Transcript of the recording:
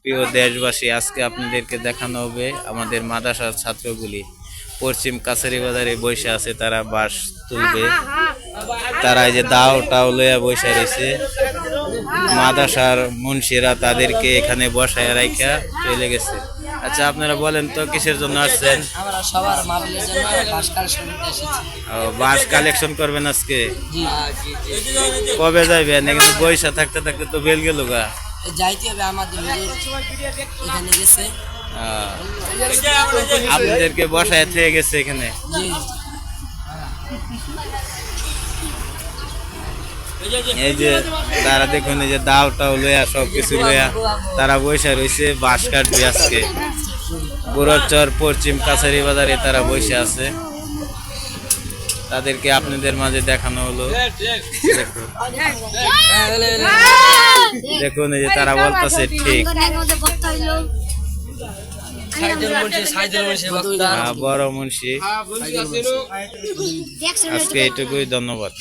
প্রিয় দেশবাসী, আজকে আপনাদেরকে দেখানো হবে আমাদের মাদ্রাসার ছাত্রগুলি পশ্চিম কাছারি বাজারে বসে আছে। তারা বাঁশ তুলবে, তারা এই যে দাও টাও লইয়া বসে রয়েছে। মাদ্রাসার মুন্সিরা তাদেরকে এখানে বসায় রাইখা চলে গেছে। আচ্ছা, আপনারা বলেন তো কিসের জন্য আসছেন? আমরা সবার মাহফিলের জন্য বাঁশ কালেকশন করতে এসেছি। বাঁশ কালেকশন করবেন আজকে? জি কবে যাইবেন? এখানে বৈশা থাকতে থাকতে তো বেল গেল গা। যাইতে হবে, আমাদের হুজুর এখানে গেছে। আপনাদেরকে বসায় থেকে গেছে এখানে। জি এই যে তারা দেখুন, এই যে দাও টাও লইয়া সব কিছু লইয়া তারা বৈশা রয়েছে, বাঁশ কাটবে আজকে। বুড়োচর পশ্চিম কাছারি বাজারে তারা বসে আছে, তাদেরকে আপনাদের মাঝে দেখানো হলো। দেখুন এই যে তারা বলতেছে ঠিক। বড় মুন্সি, আজকে এইটুকুই, ধন্যবাদ।